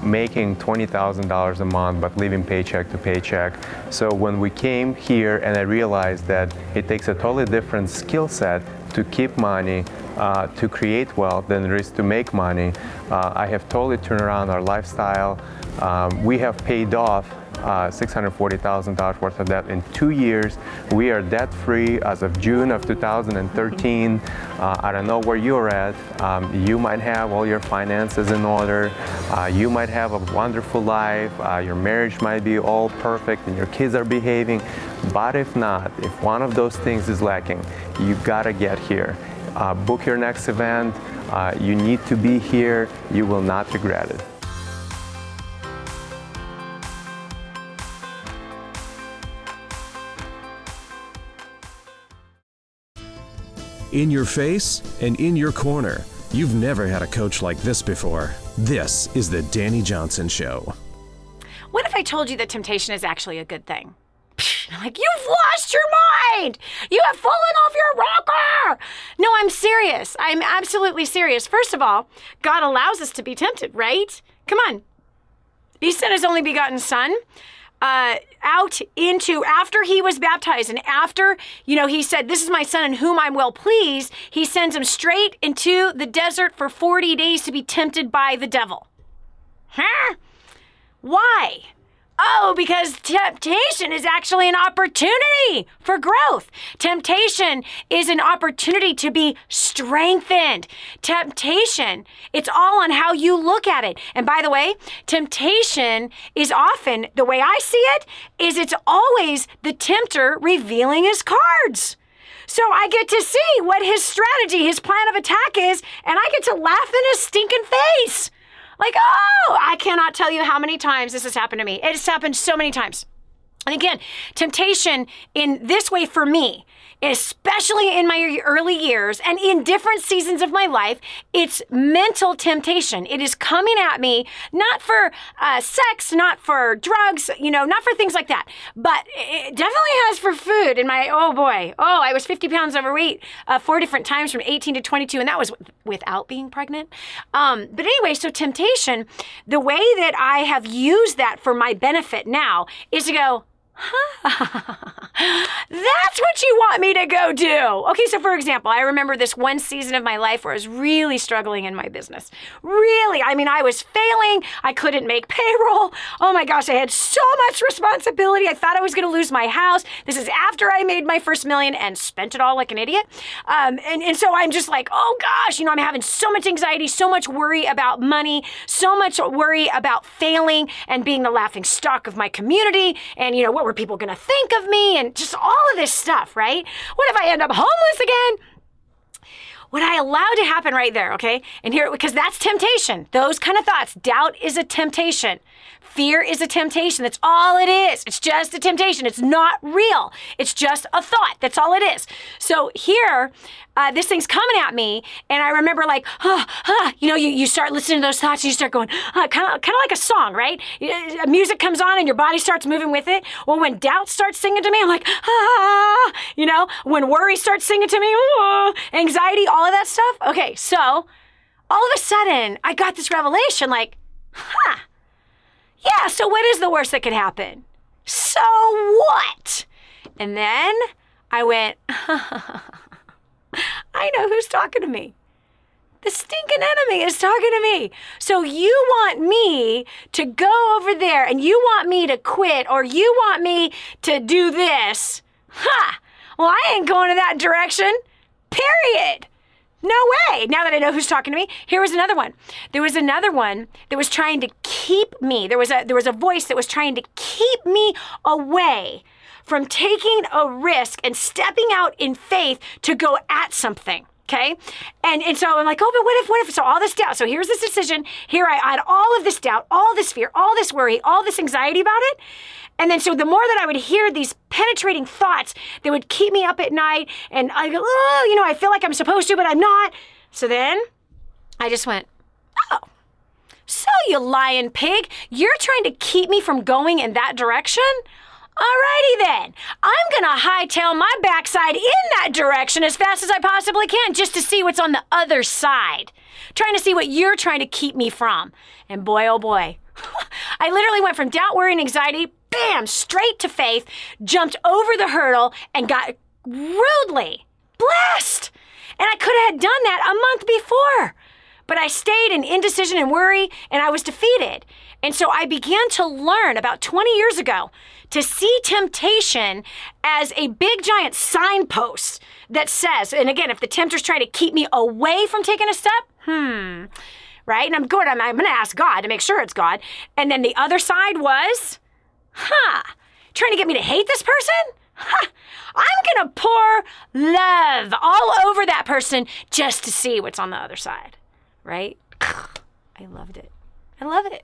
making $20,000 a month, but living paycheck to paycheck. So when we came here, and I realized that it takes a totally different skill set to keep money, to create wealth than it is to make money, I have totally turned around our lifestyle. We have paid off $640,000 worth of debt in 2 years. We are debt-free as of June of 2013. I don't know where you're at. You might have all your finances in order. You might have a wonderful life. Your marriage might be all perfect and your kids are behaving. But if not, if one of those things is lacking, you gotta get here. Book your next event. You need to be here. You will not regret it. In your face and in your corner. You've never had a coach like this before. This is the Dani Johnson Show. What if I told you that temptation is actually a good thing? Like, you've lost your mind! You have fallen off your rocker! No, I'm serious. I'm absolutely serious. First of all, God allows us to be tempted, right? Come on. He sent his only begotten son out into, after he was baptized and after, he said, this is my son in whom I'm well pleased, he sends him straight into the desert for 40 days to be tempted by the devil. Huh? Why? Oh, because temptation is actually an opportunity for growth. Temptation is an opportunity to be strengthened. Temptation, it's all on how you look at it. And by the way, temptation is often, the way I see it, is it's always the tempter revealing his cards. So I get to see what his strategy, his plan of attack is, and I get to laugh in his stinking face. Like, oh, I cannot tell you how many times this has happened to me. It's happened so many times. And again, temptation in this way for me, especially in my early years and in different seasons of my life, it's mental temptation. It is coming at me, not for sex, not for drugs, not for things like that, but it definitely has for food. And I was 50 pounds overweight 4 different times from 18 to 22, and that was without being pregnant. But anyway, so temptation, the way that I have used that for my benefit now is to go, that's what you want me to go do. Okay, so for example, I remember this one season of my life where I was really struggling in my business. Really, I was failing. I couldn't make payroll. Oh my gosh, I had so much responsibility. I thought I was going to lose my house. This is after I made my first million and spent it all like an idiot. And so I'm just like, oh gosh, I'm having so much anxiety, so much worry about money, so much worry about failing and being the laughing stock of my community. And what were people going to think of me, and just all of this stuff, right? What if I end up homeless again? What I allowed to happen right there, okay? And here, because that's temptation. Those kind of thoughts. Doubt is a temptation. Fear is a temptation. That's all it is. It's just a temptation. It's not real. It's just a thought. That's all it is. So here, this thing's coming at me, and I remember like, you start listening to those thoughts, and you start going, kind of like a song, right? Music comes on, and your body starts moving with it. Well, when doubt starts singing to me, I'm like, when worry starts singing to me, anxiety, all of that stuff. Okay, so all of a sudden, I got this revelation, like, yeah, so what is the worst that could happen? So what? And then I went, I know who's talking to me. The stinking enemy is talking to me. So you want me to go over there, and you want me to quit, or you want me to do this. Well, I ain't going in that direction. Period. No way. Now that I know who's talking to me, here was another one. There was another one that was trying to keep me. There was a voice that was trying to keep me away from taking a risk and stepping out in faith to go at something. Okay? And so I'm like, oh, but what if? So all this doubt. So here's this decision. Here I had all of this doubt, all this fear, all this worry, all this anxiety about it. And then so the more that I would hear these penetrating thoughts that would keep me up at night, and I go, I feel like I'm supposed to, but I'm not. So then I just went, oh, so you lying pig, you're trying to keep me from going in that direction? Alrighty then, I'm gonna hightail my backside in that direction as fast as I possibly can just to see what's on the other side. Trying to see what you're trying to keep me from. And boy, oh boy, I literally went from doubt, worry, and anxiety, bam, straight to faith, jumped over the hurdle, and got rudely blessed. And I could have done that a month before. But I stayed in indecision and worry, and I was defeated. And so I began to learn about 20 years ago to see temptation as a big giant signpost that says, and again, if the tempter's trying to keep me away from taking a step, right? And I'm going to ask God to make sure it's God. And then the other side was, trying to get me to hate this person? I'm going to pour love all over that person just to see what's on the other side, right? I loved it. I love it.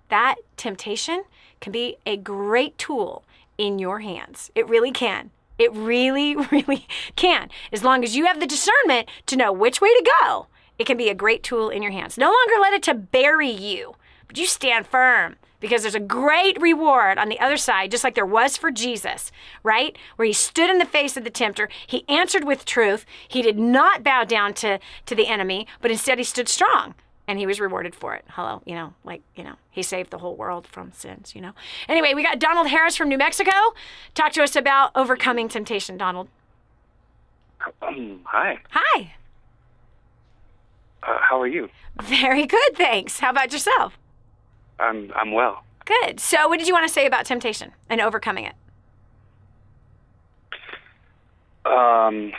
That temptation can be a great tool in your hands. It really can. It really, really can. As long as you have the discernment to know which way to go, it can be a great tool in your hands. No longer let it to bury you, but you stand firm, because there's a great reward on the other side, just like there was for Jesus, right? Where he stood in the face of the tempter. He answered with truth. He did not bow down to the enemy, but instead he stood strong. And he was rewarded for it. Hello, he saved the whole world from sins, Anyway, we got Donald Harris from New Mexico. Talk to us about overcoming temptation, Donald. Hi. Hi. How are you? Very good, thanks. How about yourself? I'm well. Good. So what did you want to say about temptation and overcoming it? Well,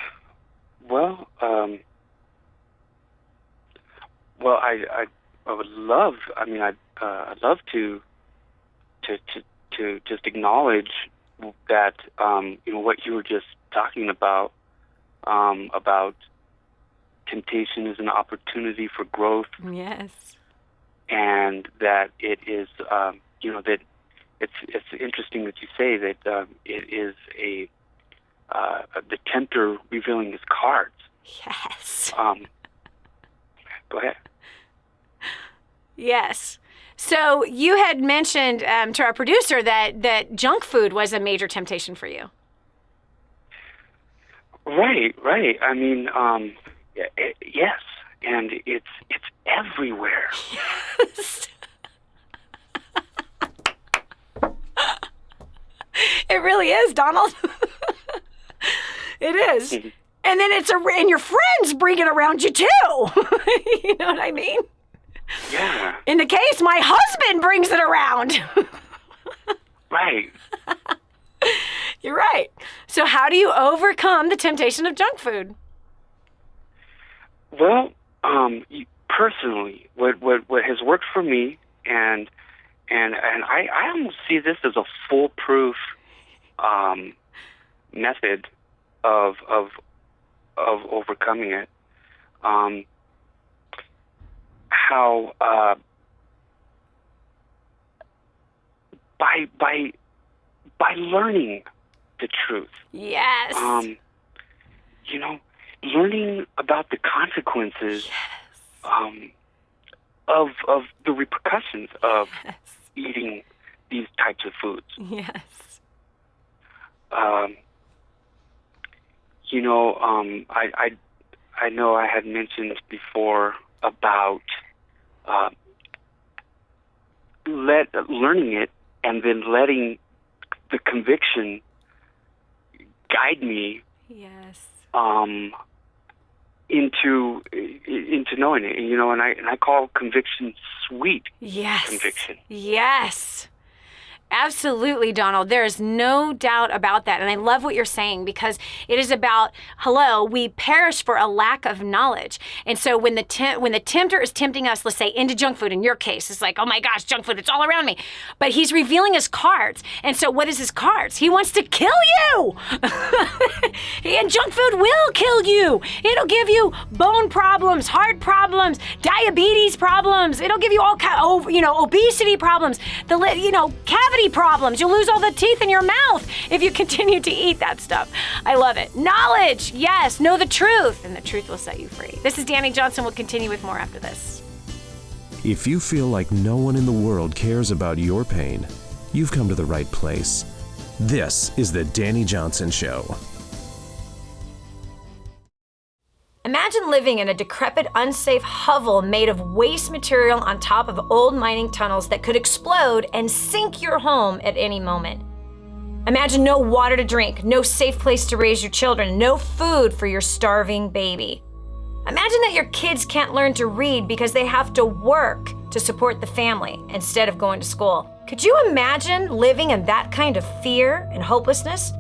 I would love. I'd love to just acknowledge that what you were just talking about about temptation is an opportunity for growth. Yes. And that it is, that it's interesting that you say that it is the tempter revealing his cards. Yes. Go ahead. Yes. So you had mentioned to our producer that junk food was a major temptation for you. Right. I mean, yes, and it's everywhere. Yes. It really is, Donald. It is. Mm-hmm. And then and your friends bring it around you too. You know what I mean? Yeah. In the case, my husband brings it around. Right. You're right. So how do you overcome the temptation of junk food? Well, personally, what has worked for me, and I almost see this as a foolproof method of overcoming it. How by learning the truth. Yes. Learning about the consequences. Yes. Of the repercussions of eating these types of foods. Yes. I know I had mentioned before about learning it and then letting the conviction guide me. Yes. Into knowing it, and I call conviction sweet. Yes. Conviction. Yes. Absolutely, Donald. There is no doubt about that. And I love what you're saying because it is about, we perish for a lack of knowledge. And so when the tempter is tempting us, let's say into junk food, in your case, it's like, oh my gosh, junk food, it's all around me. But he's revealing his cards. And so what is his cards? He wants to kill you. And junk food will kill you. It'll give you bone problems, heart problems, diabetes problems. It'll give you all obesity problems, cavity problems. You'll lose all the teeth in your mouth if you continue to eat that stuff. I love it. Knowledge. Yes. Know the truth, and the truth will set you free. This is Dani Johnson. We'll continue with more after this. If you feel like no one in the world cares about your pain, you've come to the right place. This is the Dani Johnson Show. Imagine living in a decrepit, unsafe hovel made of waste material on top of old mining tunnels that could explode and sink your home at any moment. Imagine no water to drink, no safe place to raise your children, no food for your starving baby. Imagine that your kids can't learn to read because they have to work to support the family instead of going to school. Could you imagine living in that kind of fear and hopelessness?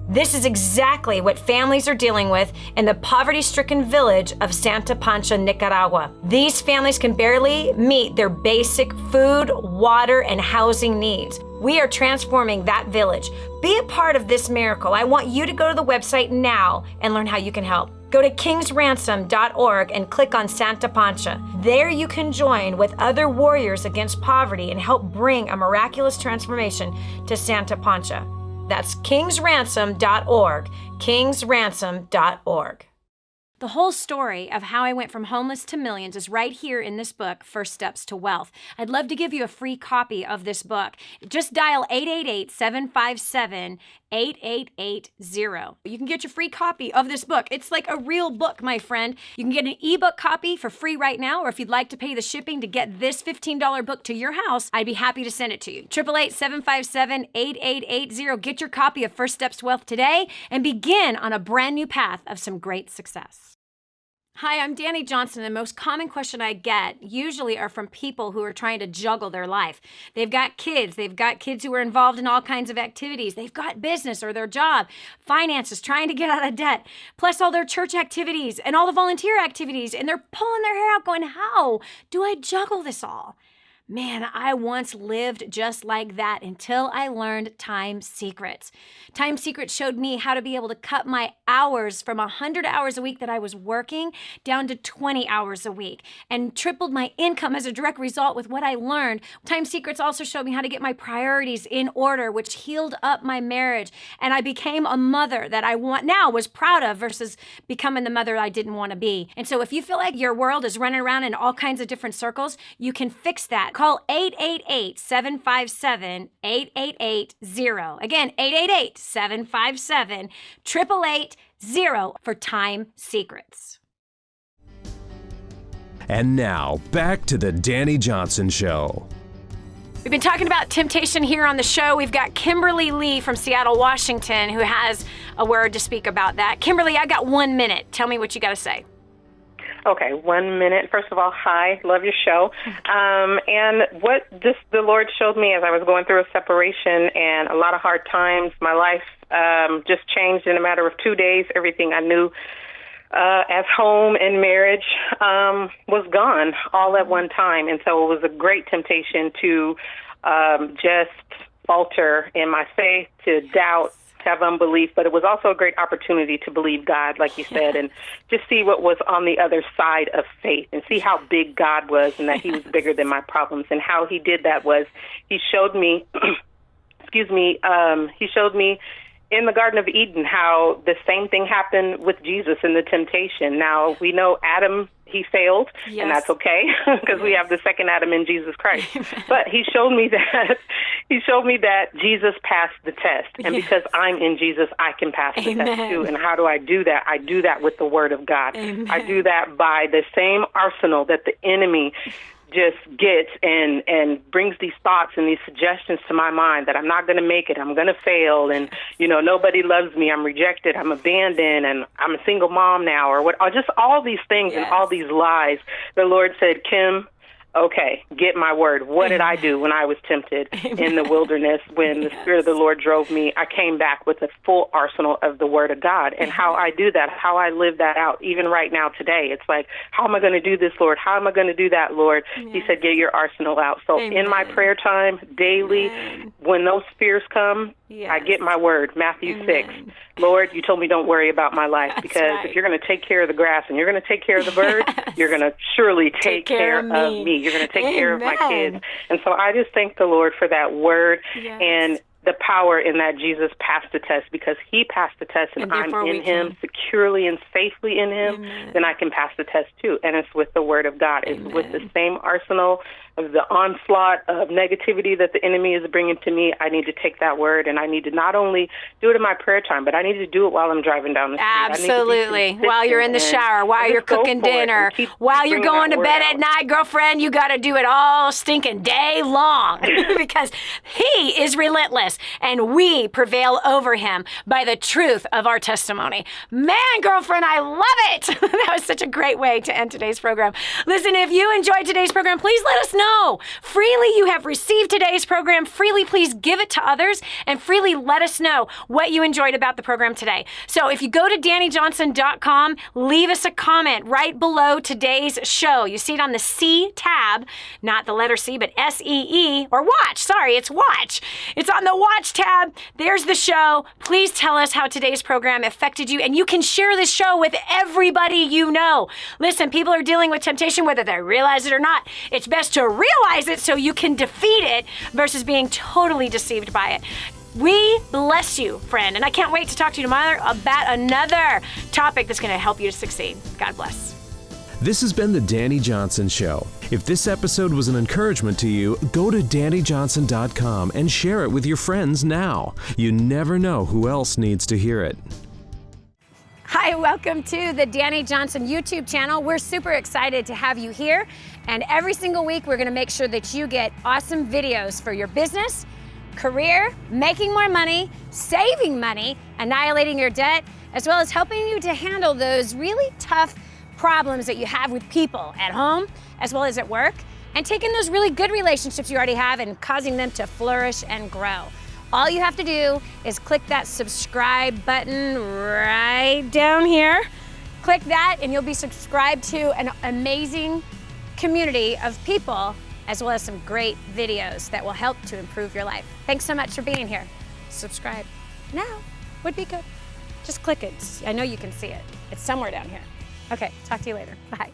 This is exactly what families are dealing with in the poverty-stricken village of Santa Pancha, Nicaragua. These families can barely meet their basic food, water, and housing needs. We are transforming that village. Be a part of this miracle. I want you to go to the website now and learn how you can help. Go to kingsransom.org and click on Santa Pancha. There you can join with other warriors against poverty and help bring a miraculous transformation to Santa Pancha. That's kingsransom.org, kingsransom.org. The whole story of how I went from homeless to millions is right here in this book, First Steps to Wealth. I'd love to give you a free copy of this book. Just dial 888-757-8880. You can get your free copy of this book. It's like a real book, my friend. You can get an ebook copy for free right now, or if you'd like to pay the shipping to get this $15 book to your house, I'd be happy to send it to you. 888-757-8880. Get your copy of First Steps to Wealth today and begin on a brand new path of some great success. Hi, I'm Dani Johnson. The most common question I get usually are from people who are trying to juggle their life. They've got kids who are involved in all kinds of activities. They've got business or their job, finances, trying to get out of debt, plus all their church activities and all the volunteer activities, and they're pulling their hair out going, how do I juggle this all? Man, I once lived just like that until I learned Time Secrets. Time Secrets showed me how to be able to cut my hours from 100 hours a week that I was working down to 20 hours a week and tripled my income as a direct result with what I learned. Time Secrets also showed me how to get my priorities in order, which healed up my marriage. And I became a mother that I was proud of versus becoming the mother I didn't want to be. And so if you feel like your world is running around in all kinds of different circles, you can fix that. Call 888-757-8880. Again, 888-757-8880 for Time Secrets. And now, back to the Dani Johnson Show. We've been talking about temptation here on the show. We've got Kimberly Lee from Seattle, Washington, who has a word to speak about that. Kimberly, I got 1 minute. Tell me what you got to say. Okay, 1 minute. First of all, hi, love your show. And what the Lord showed me as I was going through a separation and a lot of hard times, my life just changed in a matter of 2 days. Everything I knew as home and marriage was gone all at one time. And so it was a great temptation to just falter in my faith, to doubt, have unbelief, but it was also a great opportunity to believe God, like you said, and just see what was on the other side of faith and see how big God was and that he was bigger than my problems. And how he did that was he showed me, he showed me in the Garden of Eden how the same thing happened with Jesus in the temptation. Now, we know Adam, he failed, and that's okay because we have the second Adam in Jesus Christ. But he showed me that Jesus passed the test, and because I'm in Jesus, I can pass the test too. And how do I do that? I do that with the Word of God. I do that by the same arsenal that the enemy just gets and brings these thoughts and these suggestions to my mind that I'm not going to make it, I'm going to fail, and nobody loves me, I'm rejected, I'm abandoned, and I'm a single mom now, or what? Just all these things and all these lies. The Lord said, Kim, okay, get my word. What did I do when I was tempted in the wilderness? When the Spirit of the Lord drove me, I came back with a full arsenal of the Word of God. And how I do that, how I live that out, even right now today. It's like, how am I going to do this, Lord? How am I going to do that, Lord? He said, get your arsenal out. So in my prayer time, daily, when those fears come, I get my word, Matthew 6. Lord, you told me don't worry about my life because if you're going to take care of the grass and you're going to take care of the birds, you're going to surely take care of me. You're going to take care of my kids. And so I just thank the Lord for that word and the power in that Jesus passed the test, because he passed the test and I'm in him, securely and safely in him, then I can pass the test too. And it's with the Word of God. It's with the same arsenal of the onslaught of negativity that the enemy is bringing to me. I need to take that word and I need to not only do it in my prayer time, but I need to do it while I'm driving down the street. Absolutely. While you're in the shower, while you're cooking dinner, while you're going to bed at night, girlfriend, you got to do it all stinking day long because he is relentless and we prevail over him by the truth of our testimony. Man, girlfriend, I love it. That was such a great way to end today's program. Listen, if you enjoyed today's program, please let us know. Freely you have received today's program. Freely please give it to others and freely let us know what you enjoyed about the program today. So if you go to DaniJohnson.com, leave us a comment right below today's show. You see it on the C tab, not the letter C, but S-E-E, or watch. Sorry, it's watch. It's on the watch tab. There's the show. Please tell us how today's program affected you, and you can share this show with everybody you know. Listen, people are dealing with temptation whether they realize it or not. It's best to realize it so you can defeat it versus being totally deceived by it. We bless you, friend, and I can't wait to talk to you tomorrow about another topic that's going to help you to succeed. God bless. This has been the Dani Johnson Show. If this episode was an encouragement to you, go to DaniJohnson.com and share it with your friends now. You never know who else needs to hear it. Hi, welcome to the Dani Johnson YouTube channel. We're super excited to have you here. And every single week, we're gonna make sure that you get awesome videos for your business, career, making more money, saving money, annihilating your debt, as well as helping you to handle those really tough problems that you have with people at home, as well as at work, and taking those really good relationships you already have and causing them to flourish and grow. All you have to do is click that subscribe button right down here. Click that and you'll be subscribed to an amazing community of people as well as some great videos that will help to improve your life. Thanks so much for being here. Subscribe now would be good. Just click it. I know you can see it. It's somewhere down here. Okay, talk to you later. Bye.